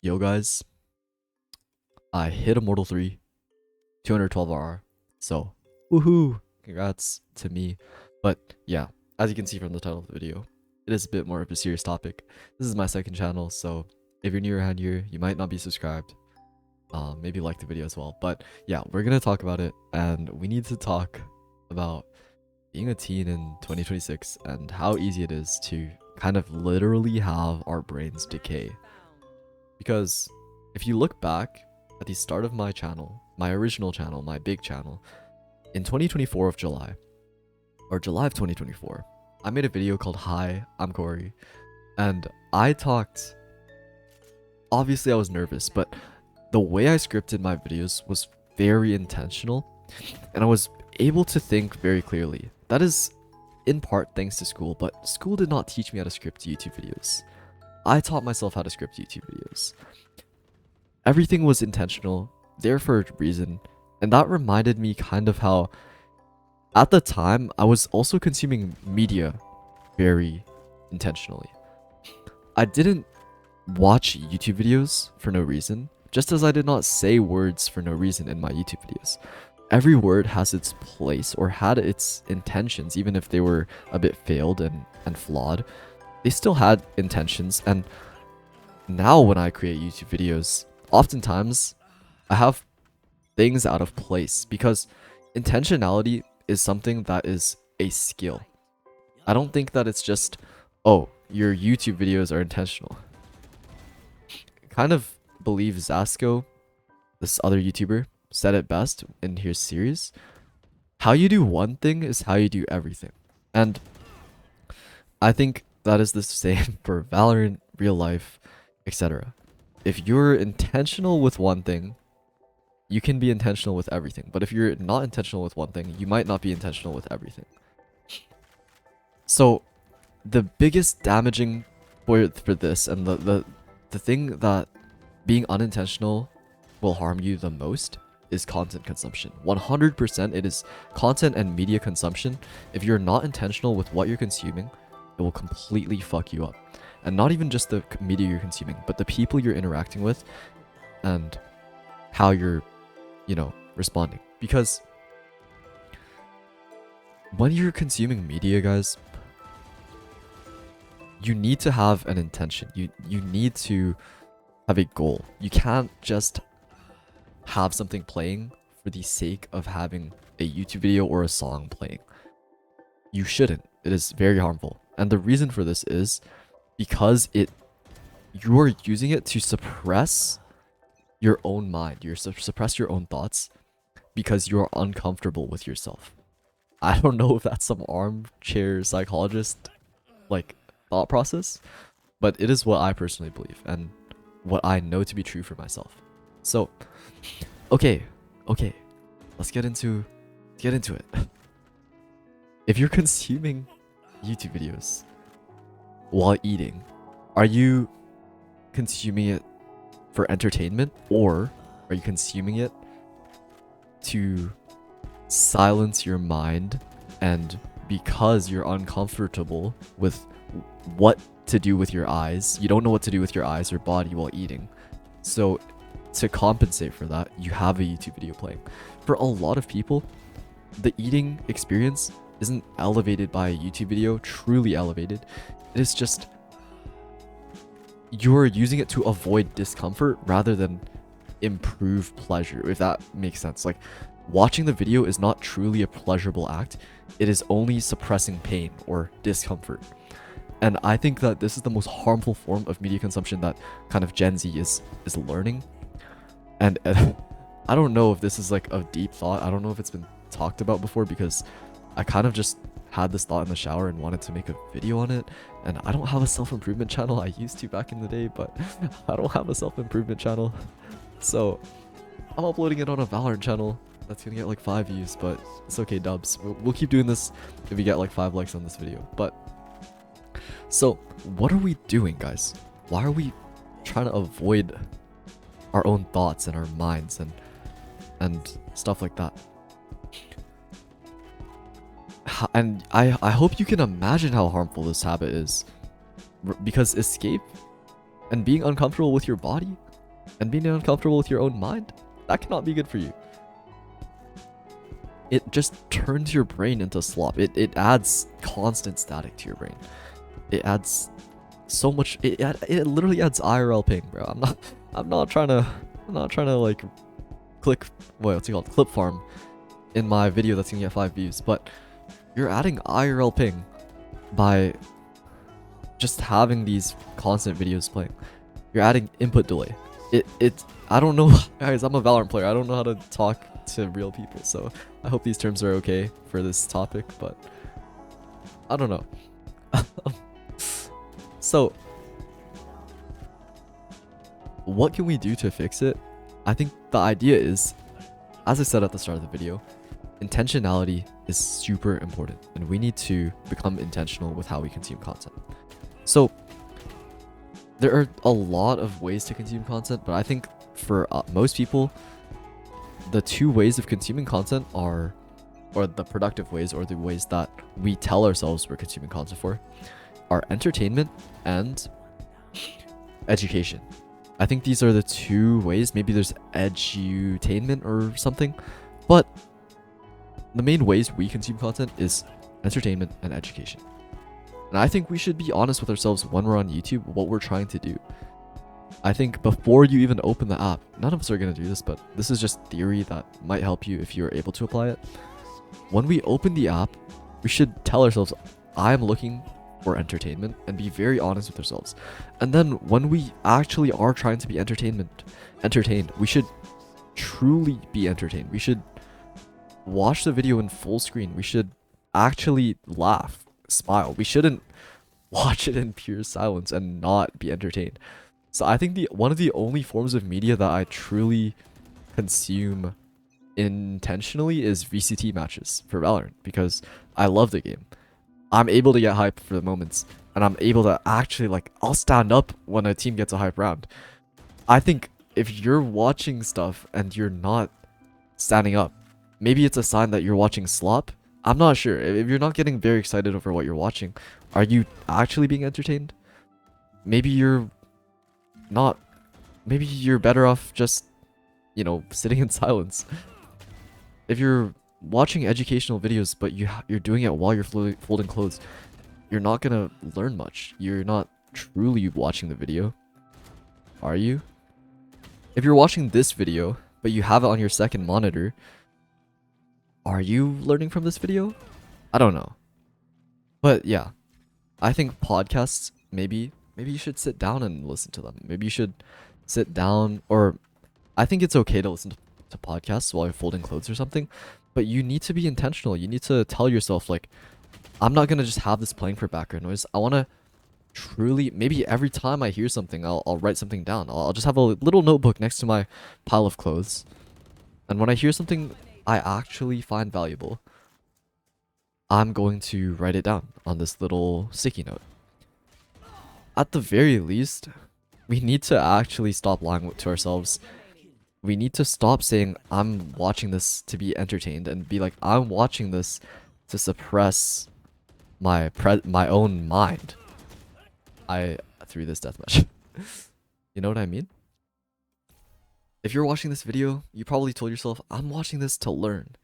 Yo guys, I hit Immortal 3, 212 RR. So, woohoo! Congrats to me. But yeah, as you can see from the title of the video, it is a bit more of a serious topic. This is my second channel, so if you're new around here, you might not be subscribed. Maybe like the video as well. But yeah, we're gonna talk about it, and we need to talk about being a teen in 2026 and how easy it is to kind of literally have our brains decay. Because if you look back at the start of my channel, my original channel, my big channel, in 2024 of July, or July of 2024, I made a video called Hi, I'm Corey, and I talked, obviously I was nervous, but the way I scripted my videos was very intentional, and I was able to think very clearly. That is in part thanks to school, but school did not teach me how to script YouTube videos. I taught myself how to script YouTube videos. Everything was intentional, there for a reason, and that reminded me kind of how, at the time, I was also consuming media very intentionally. I didn't watch YouTube videos for no reason, just as I did not say words for no reason in my YouTube videos. Every word has its place, or had its intentions, even if they were a bit failed and flawed. They still had intentions, and now when I create YouTube videos, oftentimes I have things out of place because intentionality is something that is a skill. I don't think that it's just, oh, your YouTube videos are intentional. I kind of believe Zasco, this other YouTuber, said it best in his series. How you do one thing is how you do everything. And I think that is the same for Valorant, real life, etc. If you're intentional with one thing, you can be intentional with everything. But if you're not intentional with one thing, you might not be intentional with everything. So the biggest damaging for this, and the thing that being unintentional will harm you the most, is content consumption. 100% it is content and media consumption. If you're not intentional with what you're consuming, it will completely fuck you up. And not even just the media you're consuming, but the people you're interacting with and how you're, responding. Because when you're consuming media, guys, you need to have an intention. You need to have a goal. You can't just have something playing for the sake of having a YouTube video or a song playing. You shouldn't. It is very harmful. And the reason for this is because you are using it to suppress your own mind. You're suppress your own thoughts because you're uncomfortable with yourself. I don't know if that's some armchair psychologist thought process, but it is what I personally believe and what I know to be true for myself. So, okay, let's get into it. If you're consuming YouTube videos while eating, are you consuming it for entertainment, or are you consuming it to silence your mind, and because you're uncomfortable with what to do with your eyes, you don't know what to do with your eyes or body while eating, so to compensate for that, you have a YouTube video playing? For a lot of people, the eating experience isn't elevated by a YouTube video, truly elevated. It is just you're using it to avoid discomfort rather than improve pleasure, if that makes sense. Like, watching the video is not truly a pleasurable act. It is only suppressing pain or discomfort. And I think that this is the most harmful form of media consumption that kind of Gen Z is learning. And I don't know if this is like a deep thought. I don't know if it's been talked about before, because I kind of just had this thought in the shower and wanted to make a video on it. And I don't have a self-improvement channel. I used to back in the day, but I don't have a self-improvement channel. So I'm uploading it on a Valorant channel that's gonna get like 5 views, but it's okay, dubs. We'll keep doing this if we get like 5 likes on this video. But so what are we doing, guys? Why are we trying to avoid our own thoughts and our minds and stuff like that? And I hope you can imagine how harmful this habit is, because escape and being uncomfortable with your body and being uncomfortable with your own mind, that cannot be good for you. It just turns your brain into slop. It adds constant static to your brain. It adds so much. It literally adds IRL ping, bro. I'm not trying to like what's it called, clip farm in my video that's gonna get 5 views, but you're adding IRL ping by just having these constant videos playing. You're adding input delay. I don't know, guys. I'm a Valorant player. I don't know how to talk to real people, so I hope these terms are okay for this topic, but I don't know. So, what can we do to fix it? I think the idea is, as I said at the start of the video, intentionality is super important, and we need to become intentional with how we consume content. So, there are a lot of ways to consume content, but I think for most people, the two ways of consuming content or the productive ways, or the ways that we tell ourselves we're consuming content for, are entertainment and education. I think these are the two ways. Maybe there's edutainment or something, but the main ways we consume content is entertainment and education. And I think we should be honest with ourselves when we're on YouTube, what we're trying to do. I think before you even open the app, none of us are going to do this, but this is just theory that might help you if you're able to apply it. When we open the app, we should tell ourselves, I'm looking for entertainment, and be very honest with ourselves. And then when we actually are trying to be entertained, we should truly be entertained. We should watch the video in full screen. We should actually laugh, smile. We shouldn't watch it in pure silence and not be entertained. So I think one of the only forms of media that I truly consume intentionally is VCT matches for Valorant, because I love the game. I'm able to get hype for the moments, and I'm able to actually, like, I'll stand up when a team gets a hype round. I think if you're watching stuff and you're not standing up, maybe it's a sign that you're watching slop. I'm not sure. If you're not getting very excited over what you're watching, are you actually being entertained? Maybe you're not. Maybe you're better off just, sitting in silence. If you're watching educational videos, but you're doing it while you're folding clothes, you're not gonna learn much. You're not truly watching the video, are you? If you're watching this video, but you have it on your second monitor, are you learning from this video? I don't know. But yeah, I think podcasts, maybe you should sit down and listen to them. Maybe you should sit down, or I think it's okay to listen to podcasts while you're folding clothes or something, but you need to be intentional. You need to tell yourself, like, I'm not gonna just have this playing for background noise. I want to truly, maybe every time I hear something, I'll write something down. I'll just have a little notebook next to my pile of clothes, and when I hear something I actually find valuable, I'm going to write it down on this little sticky note. At the very least, we need to actually stop lying to ourselves. We need to stop saying, I'm watching this to be entertained, and be like, I'm watching this to suppress my own mind. I threw this deathmatch. You know what I mean? If you're watching this video, you probably told yourself, I'm watching this to learn.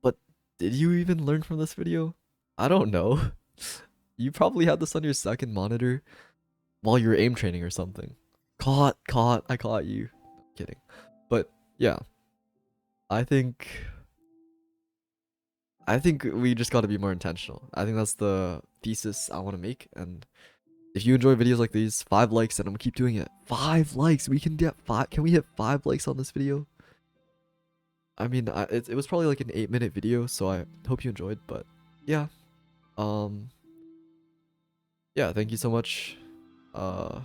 But did you even learn from this video? I don't know. You probably had this on your second monitor while you were aim training or something. I caught you. I'm kidding. But yeah, I think we just got to be more intentional. I think that's the thesis I want to make. And if you enjoy videos like these, 5 likes, and I'm gonna keep doing it. 5 likes. We can get 5. Can we hit 5 likes on this video? I mean, it was probably like an 8-minute video, so I hope you enjoyed. But yeah, yeah, thank you so much. And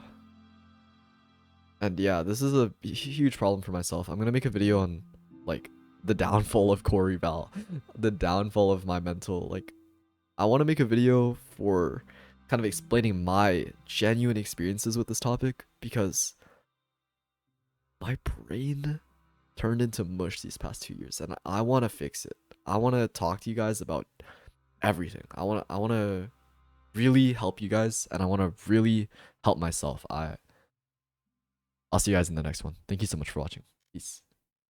yeah, this is a huge problem for myself. I'm gonna make a video on, like, the downfall of Corey Val, the downfall of my mental. Like, I want to make a video for kind of explaining my genuine experiences with this topic, because my brain turned into mush these past 2 years, and I want to fix it. I want to talk to you guys about everything. I want to really help you guys, and I want to really help myself. I'll see you guys in the next one. Thank you so much for watching. Peace.